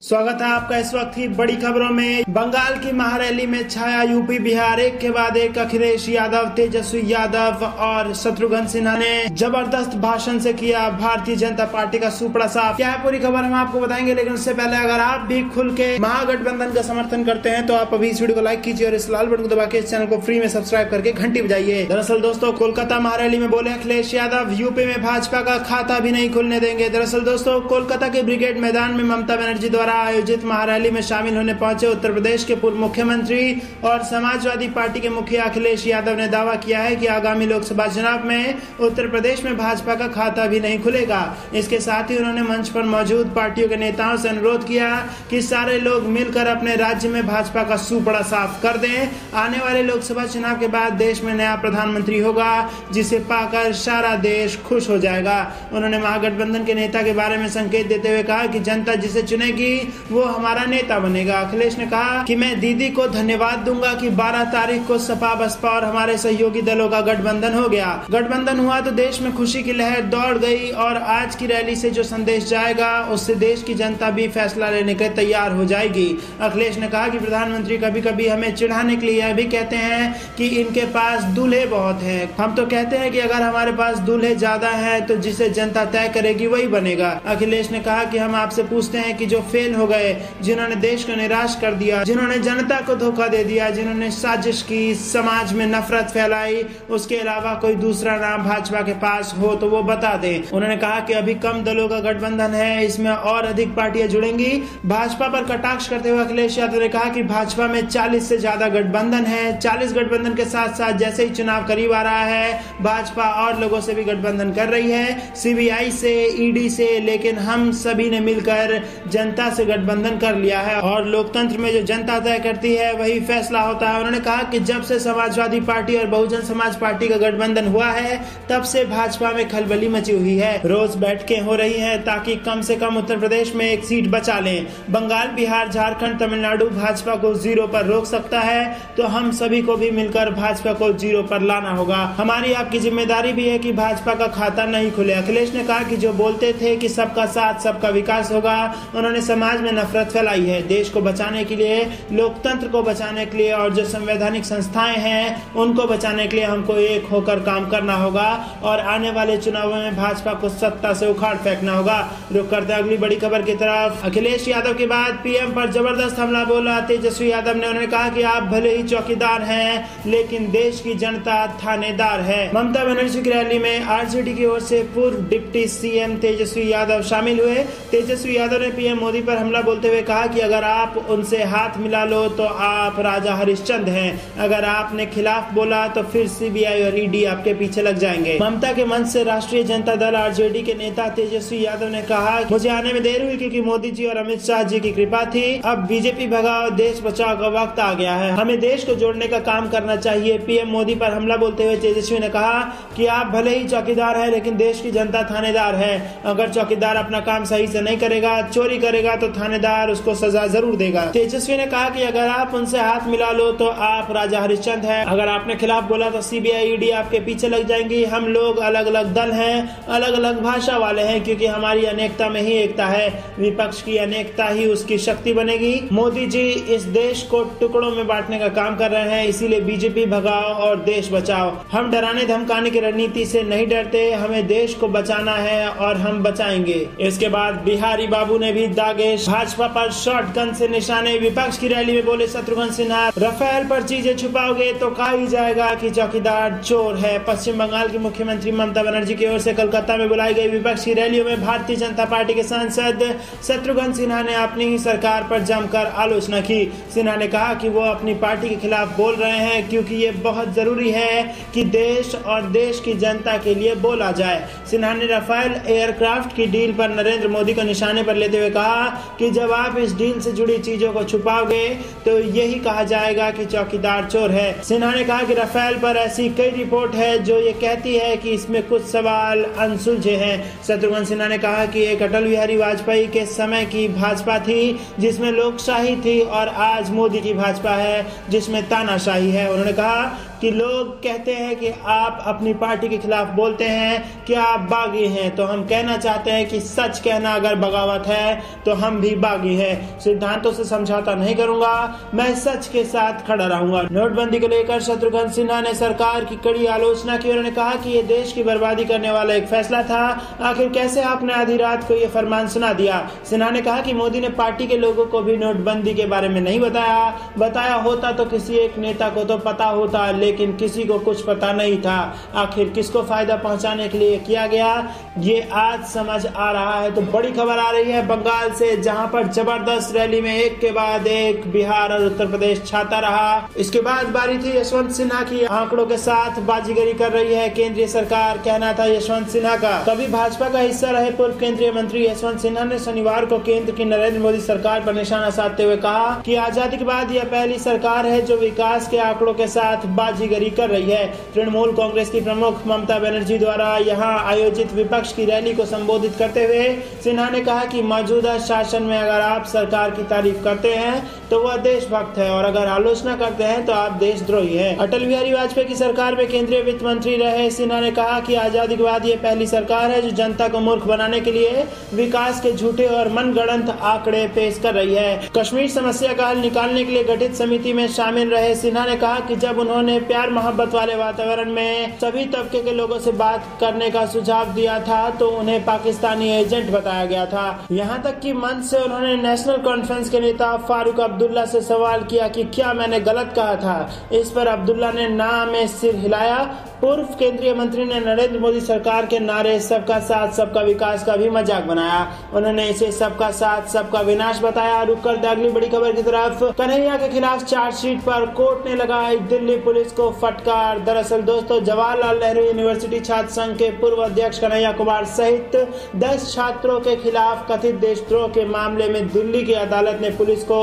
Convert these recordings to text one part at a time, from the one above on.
स्वागत है आपका इस वक्त की बड़ी खबरों में। बंगाल की महारैली में छाया यूपी बिहार, एक के बाद एक अखिलेश यादव, तेजस्वी यादव और शत्रुघ्न सिन्हा ने जबरदस्त भाषण से किया भारतीय जनता पार्टी का सुपड़ा साफ। क्या है पूरी खबर हम आपको बताएंगे, लेकिन उससे पहले अगर आप भी खुल के महागठबंधन का समर्थन करते हैं तो आप अभी इस वीडियो को लाइक कीजिए और इस लाल बटन को दबा के इस चैनल को फ्री में सब्सक्राइब करके घंटी बजाइए। दरअसल दोस्तों, कोलकाता महारैली में बोले अखिलेश यादव, यूपी में भाजपा का खाता भी नहीं खुलने देंगे। दरअसल दोस्तों, कोलकाता के ब्रिगेड मैदान में ममता बनर्जी द्वारा आयोजित महारैली में शामिल होने पहुंचे उत्तर प्रदेश के पूर्व मुख्यमंत्री और समाजवादी पार्टी के मुखिया अखिलेश यादव ने दावा किया है कि आगामी लोकसभा चुनाव में उत्तर प्रदेश में भाजपा का खाता भी नहीं खुलेगा। इसके साथ ही उन्होंने मंच पर मौजूद पार्टियों के नेताओं से अनुरोध किया कि सारे लोग मिलकर अपने राज्य में भाजपा का सुपड़ा साफ कर दें। आने वाले लोकसभा चुनाव के बाद देश में नया प्रधानमंत्री होगा, जिसे पाकर सारा देश खुश हो जाएगा। उन्होंने महागठबंधन के नेता के बारे में संकेत देते हुए कहा कि जनता जिसे चुनेगी वो हमारा नेता बनेगा। अखिलेश ने कहा कि मैं दीदी को धन्यवाद दूंगा कि 12 तारीख को सपा बसपा और हमारे सहयोगी दलों का गठबंधन हो गया। गठबंधन हुआ तो देश में खुशी की लहर दौड़ गई और आज की रैली से जो संदेश जाएगा उससे देश की जनता भी फैसला लेने के तैयार हो जाएगी। अखिलेश ने कहा कि प्रधानमंत्री कभी कभी हमें चिढ़ाने के लिए यह भी कहते हैं कि इनके पास दूल्हे बहुत हैं। हम तो कहते हैं कि अगर हमारे पास दूल्हे ज्यादा हैं तो जिसे जनता तय करेगी वही बनेगा। अखिलेश ने कहा कि हम आपसे पूछते हैं कि जो फेल हो गए, जिन्होंने देश को निराश कर दिया, जिन्होंने जनता को धोखा दे दिया, जिन्होंने साजिश की, समाज में नफरत फैलाई, उसके अलावा कोई दूसरा नाम भाजपा के पास हो तो वो बता दें। उन्होंने कहा कि अभी कम दलों का गठबंधन है, इसमें और अधिक पार्टियां जुड़ेंगी। भाजपा पर कटाक्ष करते हुए अखिलेश यादव ने कहा कि भाजपा में 40 से ज्यादा गठबंधन है। 40 गठबंधन के साथ साथ जैसे ही चुनाव करीब आ रहा है, भाजपा और लोगों से भी गठबंधन कर रही है, सीबीआई से, ईडी से, लेकिन हम सभी ने मिलकर जनता से गठबंधन कर लिया है और लोकतंत्र में जो जनता तय करती है वही फैसला होता है। उन्होंने कहा कि जब से समाजवादी पार्टी और बहुजन समाज पार्टी का गठबंधन हुआ है तब से भाजपा में खलबली मची हुई है। रोज बैठकें हो रही हैं ताकि कम से कम उत्तर प्रदेश में एक सीट बचा लें। बंगाल, बिहार, झारखंड, तमिलनाडु भाजपा को जीरो पर रोक सकता है, तो हम सभी को भी मिलकर भाजपा को जीरो पर लाना होगा। हमारी आपकी जिम्मेदारी भी है कि भाजपा का खाता नहीं खुले। अखिलेश ने कहा कि जो बोलते थे कि सबका साथ सबका विकास होगा, उन्होंने समाज में नफरत फैलाई है। देश को बचाने के लिए, लोकतंत्र को बचाने के लिए और जो संवैधानिक संस्थाएं हैं उनको बचाने के लिए हमको एक होकर काम करना होगा और आने वाले चुनावों में भाजपा को सत्ता से उखाड़ फेंकना होगा। रुक करते अगली बड़ी खबर की तरफ। अखिलेश यादव के बाद पीएम पर जबरदस्त हमला बोला तेजस्वी यादव ने। उन्होंने कहा कि आप भले ही चौकीदार हैं लेकिन देश की जनता थानेदार है। ममता बनर्जी की रैली में आरजेडी की ओर से पूर्व डिप्टी सीएम तेजस्वी यादव शामिल हुए। तेजस्वी यादव ने पीएम मोदी पर हमला बोलते हुए कहा कि अगर आप उनसे हाथ मिला लो तो आप राजा हरिश्चंद्र हैं, अगर आपने खिलाफ बोला तो फिर सीबीआई और ईडी आपके पीछे लग जाएंगे। ममता के मंच से राष्ट्रीय जनता दल आरजेडी के नेता तेजस्वी यादव ने कहा, मुझे आने में देर हुई क्योंकि मोदी जी और अमित शाह जी की कृपा थी। अब बीजेपी भगाओ, देश बचाओ का वक्त आ गया है। हमें देश को जोड़ने का काम करना चाहिए। पीएम मोदी पर हमला बोलते हुए तेजस्वी ने कहा कि आप भले ही चौकीदार है लेकिन देश की जनता थानेदार है। अगर चौकीदार अपना काम सही से नहीं करेगा, चोरी करेगा, तो थानेदार उसको सजा जरूर देगा। तेजस्वी ने कहा कि अगर आप उनसे हाथ मिला लो तो आप राजा हरिश्चंद्र हैं, अगर आपने खिलाफ बोला तो सीबीआई ईडी आपके पीछे लग जाएंगी। हम लोग अलग अलग दल हैं, अलग अलग भाषा वाले हैं, क्योंकि हमारी अनेकता में ही एकता है। विपक्ष की अनेकता ही उसकी शक्ति बनेगी। मोदी जी इस देश को टुकड़ों में बांटने का काम कर रहे हैं, इसीलिए बीजेपी भगाओ और देश बचाओ। हम डराने धमकाने की रणनीति से नहीं डरते, हमें देश को बचाना है और हम बचाएंगे। इसके बाद बिहारी बाबू ने भी दागे भाजपा पर शॉटगन से निशाने। विपक्ष की रैली में बोले शत्रुघ्न सिन्हा, राफेल पर चीजें छुपाओगे तो कहा ही जाएगा कि चौकीदार चोर है। पश्चिम बंगाल की मुख्यमंत्री ममता बनर्जी की ओर से कोलकाता में बुलाई गई विपक्ष की रैलियों में भारतीय जनता पार्टी के सांसद शत्रुघ्न सिन्हा ने अपनी ही सरकार पर जमकर आलोचना की। सिन्हा ने कहा कि वो अपनी पार्टी के खिलाफ बोल रहे हैं क्योंकि ये बहुत जरूरी है कि देश और देश की जनता के लिए बोला जाए। सिन्हा ने राफेल एयरक्राफ्ट की डील पर नरेंद्र मोदी को निशाने पर लेते हुए कहा कि जब आप इस डील से जुड़ी चीजों को छुपाओगे तो यही कहा जाएगा कि चौकीदार चोर है। सिन्हा ने कहा कि राफेल पर ऐसी कई रिपोर्ट है जो ये कहती है कि इसमें कुछ सवाल अनसुलझे हैं। शत्रुघ्न सिन्हा ने कहा कि एक अटल बिहारी वाजपेयी के समय की भाजपा थी जिसमें लोकशाही थी और आज मोदी की भाजपा है जिसमें तानाशाही है। उन्होंने कहा कि लोग कहते हैं कि आप अपनी पार्टी के खिलाफ बोलते हैं कि आप बागी हैं, तो हम कहना चाहते हैं कि सच कहना अगर बगावत है तो हम भी बागी हैं। सिद्धांतों से समझौता नहीं करूंगा, मैं सच के साथ खड़ा रहूंगा। नोटबंदी को लेकर शत्रुघ्न सिन्हा ने सरकार की कड़ी आलोचना की। उन्होंने कहा कि ये देश की बर्बादी करने वाला एक फैसला था, आखिर कैसे आपने आधी रात को ये फरमान सुना दिया। सिन्हा ने कहा कि मोदी ने पार्टी के लोगों को भी नोटबंदी के बारे में नहीं बताया होता तो किसी एक नेता को तो पता होता, लेकिन किसी को कुछ पता नहीं था। आखिर किसको फायदा पहुंचाने के लिए किया गया, ये आज समझ आ रहा है। तो बड़ी खबर आ रही है बंगाल से, जहां पर जबरदस्त रैली में एक के बाद एक बिहार और उत्तर प्रदेश छाता रहा। इसके बाद बारी थी यशवंत सिन्हा की। आंकड़ों के साथ बाजीगरी कर रही है केंद्रीय सरकार, कहना था यशवंत सिन्हा का। कभी भाजपा का हिस्सा रहे पूर्व केंद्रीय मंत्री यशवंत सिन्हा ने शनिवार को केंद्र की नरेंद्र मोदी सरकार पर निशाना साधते हुए कहा कि आजादी के बाद यह पहली सरकार है जो विकास के आंकड़ों के साथ बाजीगरी कर रही है। तृणमूल कांग्रेस की प्रमुख ममता बनर्जी द्वारा यहां आयोजित विपक्ष की रैली को संबोधित करते हुए सिन्हा ने कहा कि मौजूदा शासन में अगर आप सरकार की तारीफ करते हैं तो वह देशभक्त है, और अगर आलोचना करते हैं तो आप देशद्रोही हैं। अटल बिहारी वाजपेयी की सरकार में केंद्रीय वित्त मंत्री रहे सिन्हा ने कहा कि आजादी के बाद ये पहली सरकार है जो जनता को मूर्ख बनाने के लिए विकास के झूठे और मनगढ़ंत आंकड़े पेश कर रही है। कश्मीर समस्या का हल निकालने के लिए गठित समिति में शामिल रहे सिन्हा ने कहा कि जब उन्होंने प्यार मोहब्बत वाले वातावरण में सभी तबके के लोगों से बात करने का सुझाव दिया था तो उन्हें पाकिस्तानी एजेंट बताया गया था। यहाँ तक कि मंच से उन्होंने नेशनल कॉन्फ्रेंस के नेता फारूक अब्दुल्ला से सवाल किया कि क्या मैंने गलत कहा था। इस पर अब्दुल्ला ने ना में सिर हिलाया। पूर्व केंद्रीय मंत्री ने नरेंद्र मोदी सरकार के नारे सबका साथ सबका विकास का भी मजाक बनाया। उन्होंने इसे सबका साथ सबका विनाश बताया। रुक कर अगली बड़ी खबर की तरफ। कन्हैया के खिलाफ चार्जशीट पर कोर्ट ने लगाई दिल्ली पुलिस को फटकार। दरअसल दोस्तों, जवाहरलाल नेहरू यूनिवर्सिटी छात्र संघ के पूर्व अध्यक्ष कन्हैया कुमार सहित 10 छात्रों के खिलाफ कथित देशद्रोह के मामले में दिल्ली की अदालत ने पुलिस को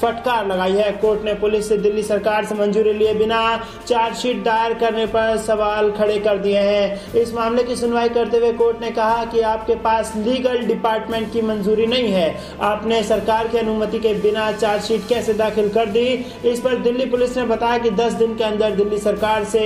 फटकार लगाई है। कोर्ट ने पुलिस से दिल्ली सरकार से मंजूरी लिए बिना चार्जशीट दायर करने पर सवाल खड़े कर दिए हैं। इस मामले की सुनवाई करते हुए कोर्ट ने कहा कि आपके पास लीगल डिपार्टमेंट की मंजूरी नहीं है, आपने सरकार की अनुमति के बिना चार्जशीट कैसे दाखिल कर दी। इस पर दिल्ली पुलिस ने बताया कि 10 दिन के अंदर दिल्ली सरकार से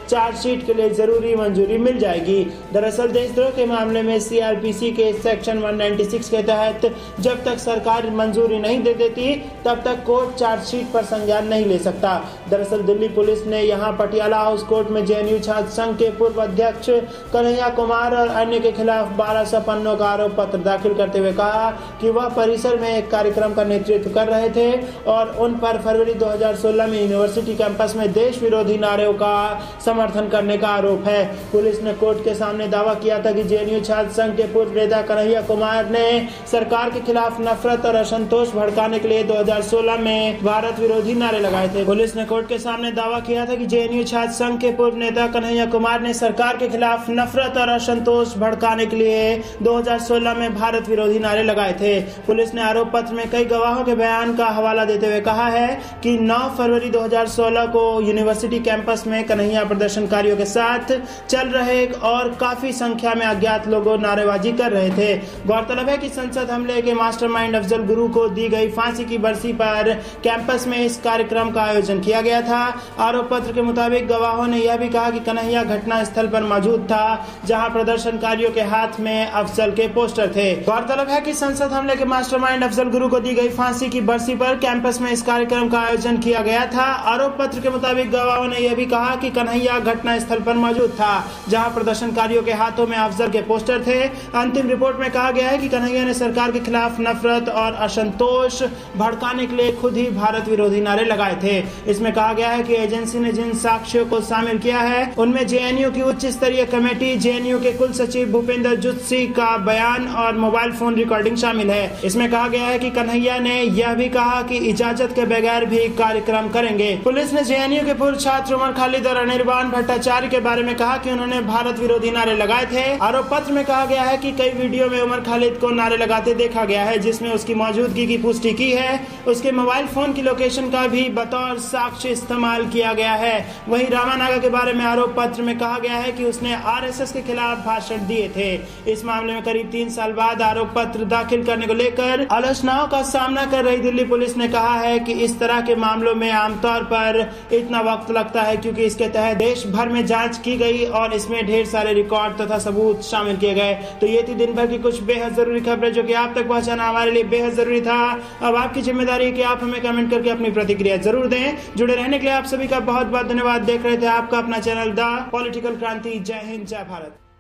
चार्जशीट के लिए जरूरी मंजूरी मिल जाएगी। दरअसल देशद्रोह के मामले में सीआरपीसी के सेक्शन 196 के तहत जब तक सरकार मंजूरी नहीं दे देती तब तक कोर्ट चार्जशीट पर संज्ञान नहीं ले सकता। दरअसल दिल्ली पुलिस ने यहां पटियाला हाउस कोर्ट में जेएनयू छात्र संघ के पूर्व अध्यक्ष कन्हैया कुमार और अन्य के खिलाफ 1200 पन्नों का आरोप पत्र दाखिल करते हुए कहा कि वह परिसर में एक कार्यक्रम का नेतृत्व कर रहे थे और उन पर फरवरी 2016 में यूनिवर्सिटी कैंपस में देश विरोधी नारों का समर्थन करने का आरोप है। पुलिस ने कोर्ट के सामने दावा किया था कि जेएनयू छात्र संघ के पूर्व नेता कन्हैया कुमार ने सरकार के खिलाफ नफरत और असंतोष भड़काने के लिए 2016 में भारत विरोधी नारे लगाए थे। पुलिस ने कोर्ट के सामने दावा किया था कि जेएनयू छात्र संघ के पूर्व नेता कन्हैया कुमार ने सरकार के खिलाफ नफरत और असंतोष भड़काने के लिए 2016 में भारत विरोधी नारे लगाए थे। पुलिस ने आरोप पत्र में कई गवाहों के बयान का हवाला देते हुए कहा है कि 9 फरवरी 2016 को यूनिवर्सिटी कैंपस में कन्हैया प्रदर्शनकारियों के साथ चल रहे और काफी संख्या में अज्ञात लोगों नारेबाजी कर रहे थे। गौरतलब है कि संसद हमले के मास्टरमाइंड अफजल गुरु को दी गई फांसी की बरसी पर कैंपस में इस कार्यक्रम का आयोजन किया गया था। आरोप पत्र के मुताबिक गवाहों ने यह भी कहा कि कन्हैया घटना स्थल पर मौजूद था जहां प्रदर्शनकारियों के हाथ में अफजल के पोस्टर थे। गौरतलब है कि संसद हमले के मास्टरमाइंड अफजल गुरु को दी गई फांसी की बरसी पर कैंपस में इस कार्यक्रम का आयोजन किया गया था। आरोप पत्र के मुताबिक गवाहों ने यह भी कहा कि कन्हैया घटना स्थल पर मौजूद था जहां प्रदर्शनकारियों के हाथों में अफजल के पोस्टर थे। अंतिम रिपोर्ट में कहा गया है कि कन्हैया ने सरकार के खिलाफ नफरत और असंतोष भड़काने के लिए खुद ही भारत विरोधी नारे लगाए थे। इसमें कहा गया है कि एजेंसी ने जिन साक्ष्यों को शामिल किया है उनमें जेएनयू की उच्च स्तरीय कमेटी, जेएनयू के कुल सचिव भूपेंद्र जुत्सी का बयान और मोबाइल फोन रिकॉर्डिंग शामिल है। इसमें कहा गया है कि कन्हैया ने यह भी कहा कि इजाजत के बगैर भी कार्यक्रम करेंगे। पुलिस ने जेएनयू के पूर्व छात्र उमर खालिद और अनिर्बान भट्टाचार्य के बारे में कहा कि उन्होंने भारत विरोधी नारे लगाए थे। आरोप पत्र में कहा गया है कि कई वीडियो में उमर खालिद को नारे लगाते देखा गया है जिसमें उसकी मौजूदगी की पुष्टि की है। उसके मोबाइल फोन की लोकेशन का भी बतौर साक्ष्य इस्तेमाल किया गया है। वहीं रामा नागा के बारे में आरोप पत्र में कहा गया है कि उसने आरएसएस के खिलाफ भाषण दिए थे। इस मामले में करीब 3 साल बाद आरोप पत्र दाखिल करने को लेकर आलोचनाओं का सामना कर रही दिल्ली पुलिस ने कहा है कि इस तरह के मामलों में आमतौर पर इतना वक्त लगता है क्योंकि इसके तहत देश भर में जांच की गई और इसमें ढेर सारे रिकॉर्ड तथा सबूत शामिल किए गए। तो ये थी दिन भर की कुछ बेहद जरूरी खबरें जो कि आप तक पहुंचाना हमारे लिए बेहद जरूरी था। अब आपकी जिम्मेदारी है कि आप हमें कमेंट करके अपनी प्रतिक्रिया जरूर दें। जुड़े रहने के लिए आप सभी का बहुत बहुत धन्यवाद। देख रहे थे आपका अपना चैनल द पॉलिटिकल क्रांति। जय हिंद, जय भारत।